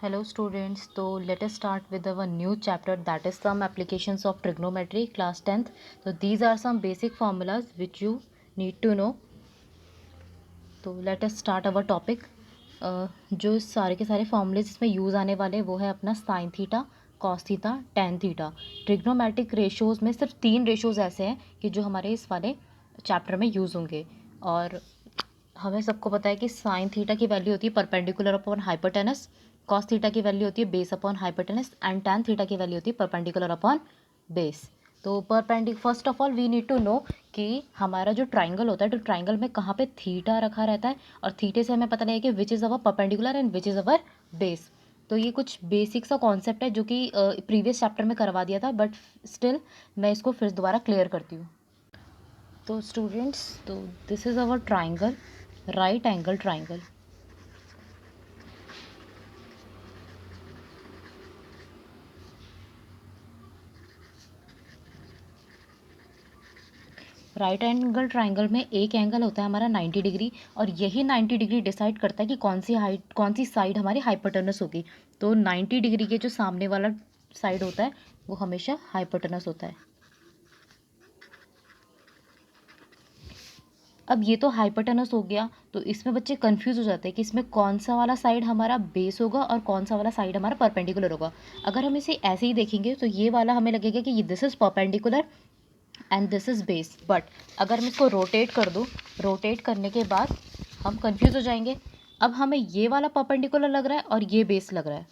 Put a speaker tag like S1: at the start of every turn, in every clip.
S1: Hello students, so let us start with our new chapter, that is some applications of trigonometry class 10th. So these are some basic formulas which you need to know. तो let us start our topic. जो सारे के सारे formulas इसमें use आने वाले वो है अपना sine theta, cos theta, tan theta. Trigonometric ratios में सिर्फ 3 रेशोज़ ऐसे हैं कि जो हमारे इस वाले चैप्टर में यूज़ होंगे. और हमें सबको पता है कि साइन थीटा की वैल्यू होती है perpendicular upon hypotenuse, cos theta की वैल्यू होती है base upon hypotenuse and tan theta की वैल्यू होती है परपेंडिकुलर अपॉन बेस. तो first of all we need to know कि हमारा जो ट्राइंगल होता है तो ट्राइंगल में कहाँ पे थीटा रखा रहता है और थीटे से हमें पता लगे कि which is our perpendicular and which is our base. तो ये कुछ बेसिक सा कॉन्सेप्ट है जो कि प्रीवियस चैप्टर में करवा दिया था, बट स्टिल मैं इसको फिर दोबारा क्लियर करती हूँ. तो स्टूडेंट्स, तो this is our triangle, right angle triangle. Right angle triangle में एक एंगल होता है हमारा 90 डिग्री और यही 90 डिग्री डिसाइड करता है कि कौन सी साइड हमारी हाइपोटेनस होगी. तो 90 डिग्री के जो सामने वाला साइड होता है वो हमेशा हाइपोटेनस होता है. अब ये तो हाइपोटेनस हो गया, तो इसमें बच्चे कंफ्यूज हो जाते हैं कि इसमें कौन सा वाला साइड हमारा बेस होगा और कौन सा वाला साइड हमारा परपेंडिकुलर होगा. अगर हम इसे ऐसे ही देखेंगे तो ये वाला हमें लगेगा कि ये this is perpendicular and this is base. But अगर मैं इसको रोटेट कर दूँ, रोटेट करने के बाद हम कंफ्यूज हो जाएंगे. अब हमें ये वाला परपेंडिकुलर लग रहा है और ये बेस लग रहा है,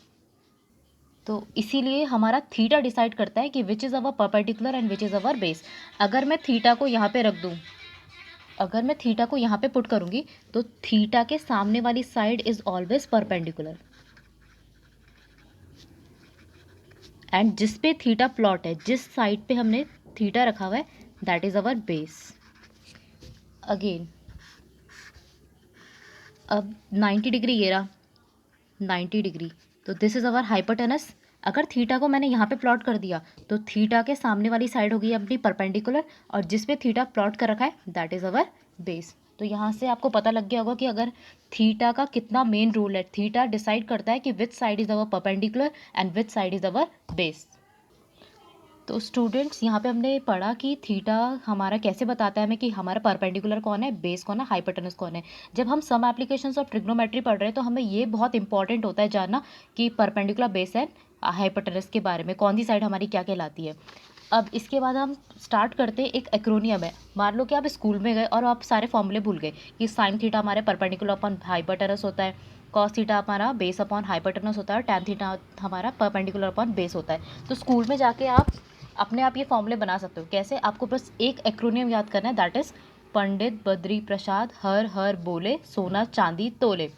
S1: तो इसीलिए हमारा थीटा डिसाइड करता है कि which is our perpendicular and which is our base. अगर मैं थीटा को यहाँ पे रख दूँ, अगर मैं थीटा को यहाँ पे पुट करूँगी तो थीटा के सामने वाली side is always perpendicular and जिस पे थीटा प्लॉट है, जिस साइड पे हमने थीटा रखा हुआ है, that is our base. Again अब 90 डिग्री ये रहा 90 डिग्री, तो दिस इज़ अवर हाइपोटेनस. अगर थीटा को मैंने यहाँ पे प्लॉट कर दिया तो थीटा के सामने वाली साइड होगी अपनी परपेंडिकुलर और जिस पे थीटा प्लॉट कर रखा है दैट इज़ अवर बेस. तो यहाँ से आपको पता लग गया होगा कि अगर थीटा का कितना मेन रोल है. थीटा डिसाइड करता है कि which side is our perpendicular and which side is our base. तो स्टूडेंट्स, यहाँ पे हमने पढ़ा कि थीटा हमारा कैसे बताता है हमें कि हमारा परपेंडिकुलर कौन है, बेस कौन है, हाइपोटेनस कौन है. जब हम सम एप्लीकेशंस ऑफ ट्रिग्नोमेट्री पढ़ रहे हैं तो हमें ये बहुत इंपॉर्टेंट होता है जानना कि परपेंडिकुलर, बेस एंड हाइपोटेनस के बारे में, कौन सी साइड हमारी क्या कहलाती है. अब इसके बाद हम स्टार्ट करते हैं. एक एक्रोनियम है. मान लो कि आप स्कूल में गए और आप सारे फॉर्मूले भूल गए कि साइन थीटा हमारे परपेंडिकुलर अपॉन हाइपोटेनस होता है, कॉस थीटा हमारा बेस अपॉन हाइपोटेनस होता है, टैन थीटा हमारा परपेंडिकुलर अपॉन बेस होता है. तो स्कूल में जाके आप अपने आप ये फॉर्मूले बना सकते हो. कैसे? आपको बस एक एक्रोनियम याद करना है, दैट इज पंडित बद्री प्रसाद हर हर बोले सोना चांदी तोले.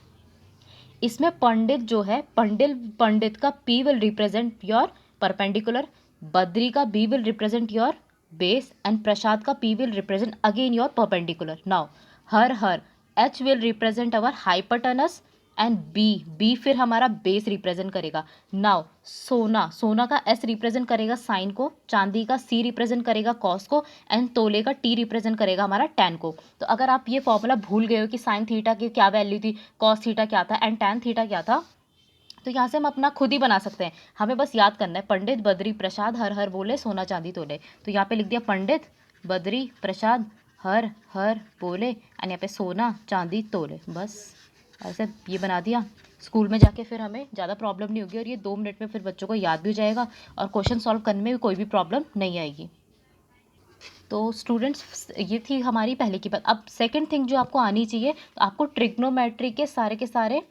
S1: इसमें पंडित जो है, पंडित का P will represent your perpendicular, Badri का B will represent your base and Prasad का P will represent again your perpendicular. Now her H will represent our hypotenuse and B फिर हमारा बेस रिप्रेजेंट करेगा. नाउ सोना का एस रिप्रेजेंट करेगा sign को, चांदी का सी रिप्रेजेंट करेगा कॉस को एंड तोले का टी रिप्रेजेंट करेगा हमारा टैन को. तो अगर आप ये फॉर्मूला भूल गए हो कि साइन थीटा की क्या वैल्यू थी, कॉस थीटा क्या था एंड टैन थीटा क्या था, तो यहाँ से हम अपना खुद ही बना सकते हैं. हमें बस याद करना है पंडित बद्री प्रसाद हर हर बोले सोना चांदी तोले. तो यहाँ पे लिख दिया पंडित बद्री प्रसाद हर हर बोले एंड यहाँ पे सोना चांदी तोले. बस ऐसे ये बना दिया. स्कूल में जाके फिर हमें ज़्यादा प्रॉब्लम नहीं होगी और ये 2 मिनट में फिर बच्चों को याद भी हो जाएगा और क्वेश्चन सॉल्व करने में भी कोई भी प्रॉब्लम नहीं आएगी. तो स्टूडेंट्स, ये थी हमारी पहले की बात. अब सेकंड थिंग जो आपको आनी चाहिए, तो आपको ट्रिग्नोमेट्री के सारे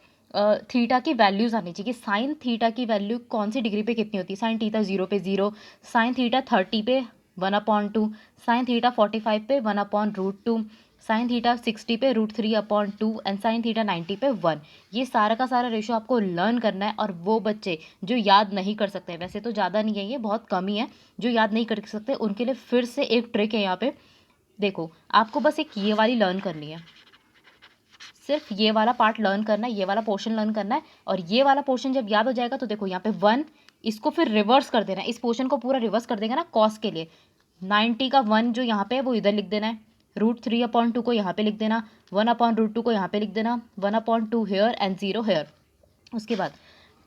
S1: थीटा की वैल्यूज़ आनी चाहिए कि साइन थीटा की वैल्यू कौन सी डिग्री पे कितनी होती है. साइन थीटा 0 पे 0, साइन थीटा 30 पे 1/2, साइन थीटा 45 पे 1/√2, साइन थीटा 60 पे √3/2 एंड साइन थीटा 90 पे 1. ये सारा का सारा रेशो आपको लर्न करना है. और वो बच्चे जो याद नहीं कर सकते, वैसे तो ज़्यादा नहीं है, ये बहुत कम ही है जो याद नहीं कर सकते, उनके लिए फिर से एक ट्रिक है यहाँ पे. देखो, आपको बस एक ये वाली लर्न करनी है, सिर्फ ये वाला पार्ट लर्न करना है, ये वाला पोर्शन लर्न करना है. और ये वाला पोर्शन जब याद हो जाएगा तो देखो यहाँ पे 1, इसको फिर रिवर्स कर देना है, इस पोर्शन को पूरा रिवर्स कर देगा ना कॉस के लिए. 90 का 1 जो यहाँ पे है वो इधर लिख देना है, √3/2 को यहाँ पे लिख देना, 1/√2 को यहाँ पे लिख देना, 1/2 हेयर एंड 0 हेयर. उसके बाद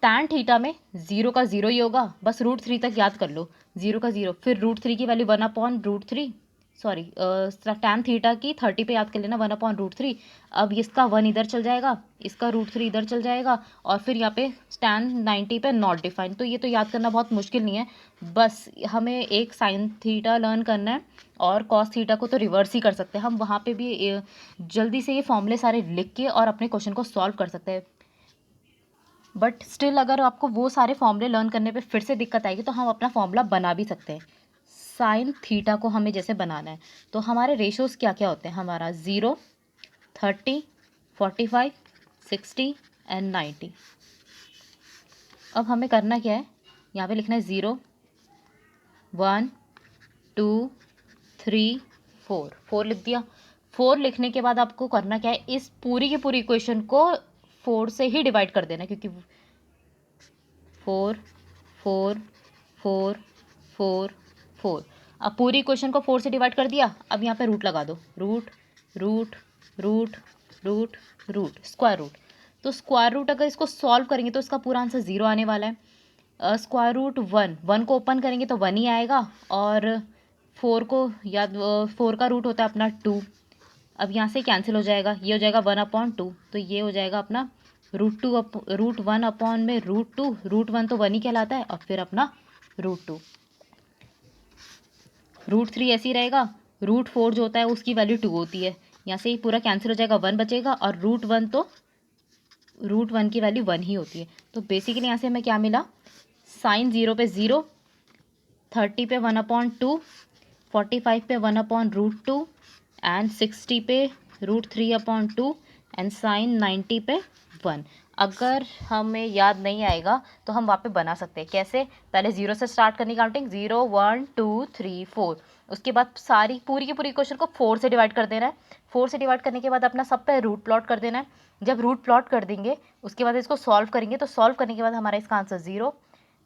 S1: टैन थीटा में 0 का 0 ही होगा, बस √3 तक याद कर लो, 0 का 0, फिर √3 की वैल्यू 1/√3, सॉरी टैन थीटा की 30 पे याद कर लेना 1/√3। अब इसका 1 इधर चल जाएगा, इसका √3 इधर चल जाएगा, और फिर यहाँ पे टैन 90 पे नॉट डिफाइंड। तो ये तो याद करना बहुत मुश्किल नहीं है, बस हमें एक साइन थीटा लर्न करना है और कॉस थीटा को तो रिवर्स ही कर सकते हैं हम। वहाँ पे भी जल्दी से ये फॉर्मूले सारे लिख के और अपने क्वेश्चन को सॉल्व कर सकते हैं। बट स्टिल अगर आपको वो सारे फॉर्मूले लर्न करने पे फिर से दिक्कत आएगी तो हम अपना फॉर्मूला बना भी सकते हैं। साइन थीटा को हमें जैसे बनाना है तो हमारे रेशोज़ क्या क्या होते हैं, हमारा 0, 30, 45, 60 एंड 90। अब हमें करना क्या है, यहाँ पे लिखना है 0, 1, 2, 3, 4 लिख दिया। 4 लिखने के बाद आपको करना क्या है, इस पूरी की पूरी इक्वेशन को 4 से ही डिवाइड कर देना, क्योंकि 4, 4, 4, 4, 4। अब पूरी इक्वेशन को 4 से डिवाइड कर दिया। अब यहाँ पे रूट लगा दो, root root root root root square root. तो स्क्वायर रूट अगर इसको सॉल्व करेंगे तो इसका पूरा आंसर 0 आने वाला है। स्क्वायर रूट 1 को ओपन करेंगे तो 1 ही आएगा, और 4 को याद 4 का रूट होता है अपना 2। अब यहाँ से कैंसिल हो जाएगा, ये हो जाएगा 1/2, तो ये हो जाएगा अपना √1 में √2, √1 तो 1 ही कहलाता है, और फिर अपना √2। √3 ऐसे ही रहेगा, √4 जो होता है उसकी वैल्यू 2 होती है, यहाँ से ही पूरा कैंसिल हो जाएगा, 1 बचेगा, और √1 तो √1 की वैल्यू 1 ही होती है। तो बेसिकली यहाँ से हमें क्या मिला, साइन 0 पे 0, 30 पे 1/2, 45 पे 1/√2 एंड 60 पे √3/2 एंड साइन 90 पे 1। अगर हमें याद नहीं आएगा तो हम वहाँ पे बना सकते हैं। कैसे, पहले 0 से स्टार्ट करनी काउंटिंग, 0, 1, 2, 3, 4। उसके बाद सारी पूरी की पूरी क्वेश्चन को 4 से डिवाइड कर देना है। 4 से डिवाइड करने के बाद अपना सब पे रूट प्लॉट कर देना है। जब रूट प्लॉट कर देंगे उसके बाद इसको सॉल्व करेंगे, तो सॉल्व करने के बाद हमारा इसका आंसर 0,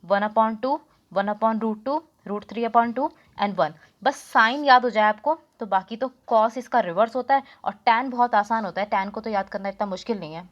S1: 1/2, 1/√2, √3/2 एंड 1। बस साइन याद हो जाए आपको, तो बाकी तो कॉस इसका रिवर्स होता है, और टैन बहुत आसान होता है, टैन को तो याद करना इतना मुश्किल नहीं है।